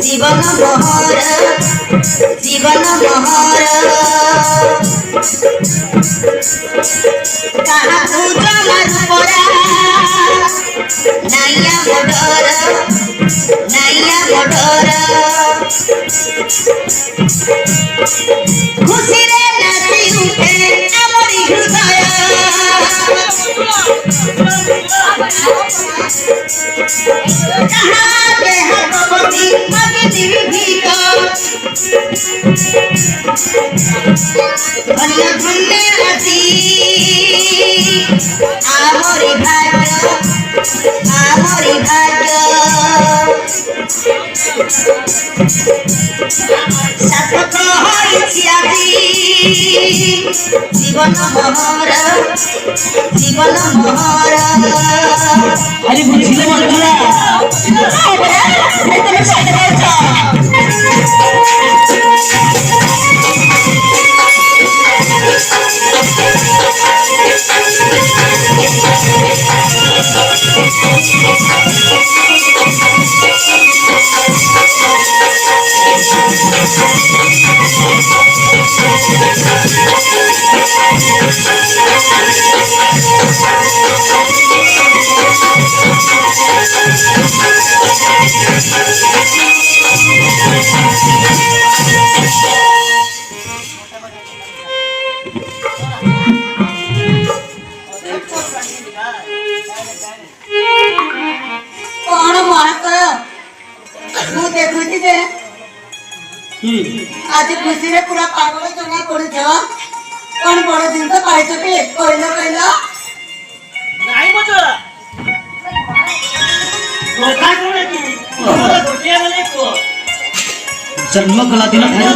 जीवन मोहर जीवन मोहर कहा जमारू परा नाइया मोडर खुशी रे नाची उठे आमरी हृदय कहा देहपति अग्नि भीत धन्य धन्य अति आमरी भाग्य सार्थक होइछि आଜି जीवन मोहर अरे बुझिले मनला कौन मात मु देखुची जे आज खुशी रे पूरा पागल जना पड़छ कौन बड़ दिन तो पाइछ के कहलो नाही मत धोखा कोने की गोटिया वाले को जन्म कला दिन खायो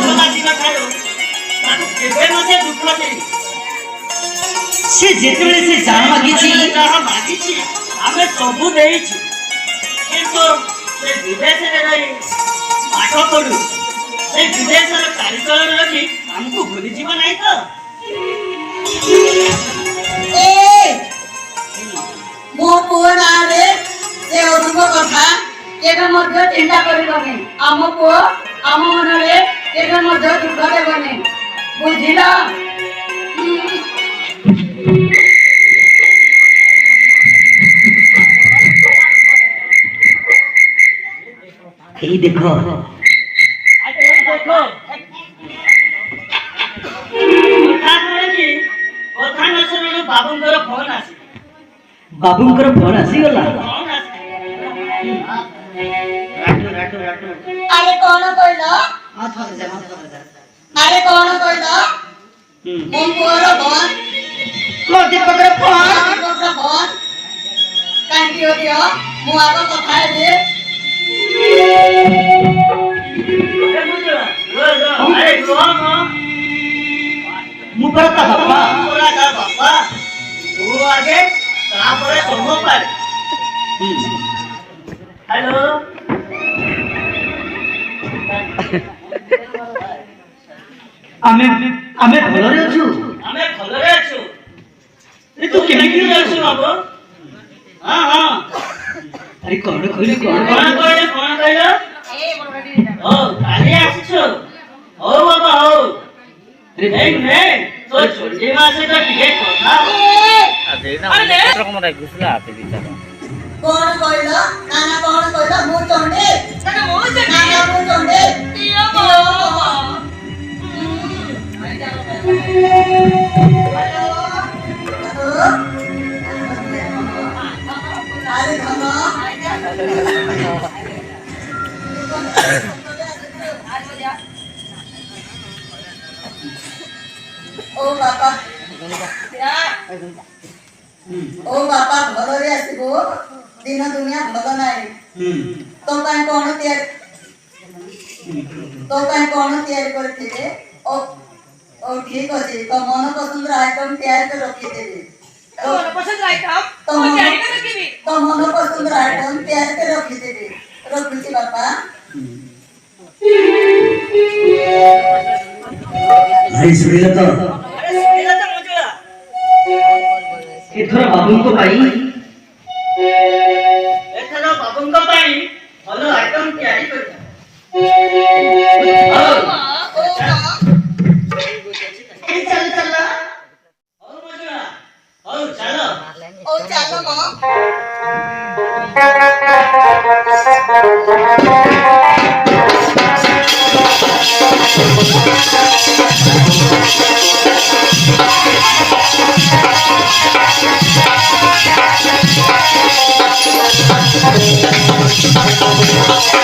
केबे मते दुख लागे से जेतबेले से जान मागिछि आमे सबु देइछि किंतु से विदेश रे रही पाठ पढु से विदेश रे कार्यक्रम रही हमको भूली जीवा नहीं तो ए मो पुआ रे से ओनुको कथा केबे मध्य चिंता करिबनी आम पुआ आम मन रे केबे मध्य दुख देबनी बुझिला এই দেখো देखो কথা न सुनलो बाबूंकर फोन आसी बाबूंकर फोन आसी गला फोन आसी राटू अरे कौन कहलो अरे कौन कहलो मो पुअर फोन लो दीपक रे फोन कांटी हो दियो मु आगो कथा दे अरे कौन मुकरता बापा वो आगे तापरे तुम पर हेलो आमे भलरे अछु ए तू केनेकी रहछु बाबू हां अरे कोन कहले ओ काली आछछु ओ बाबा ओ रे नहीं तो छोटे मासे का टिकट कोना अरे पत्र को मत घुसला आते बिचार कौन कहलो नाना कौन कहलो मु चंडे नाना मु चंडे तियो बाबा अरे धनो ओ बापा भलरे आसीबो दिन दुनिया भल नाही तो काई कोन तयार करथिले ओ ठीक अछि तो मन पसंद आइटम तयार कर रखिथिले तो मन पसंद आइटम तयार कर रखिथिले रखिथि बापा भाई सुनिला तो अरे सुनिला तो मजुला ଏଥର ବାବୁଙ୍କ ପାଇଁ ଏଥର ବାବୁଙ୍କ ପାଇଁ ଭଲ ଆଇଟମ ତିଆରି କରିବା। ଚାଲ ଚାଲ ହଉ ମଜୁଆ, ହଉ ଚାଲ। ଓ ଚାଲ ମ Thank you.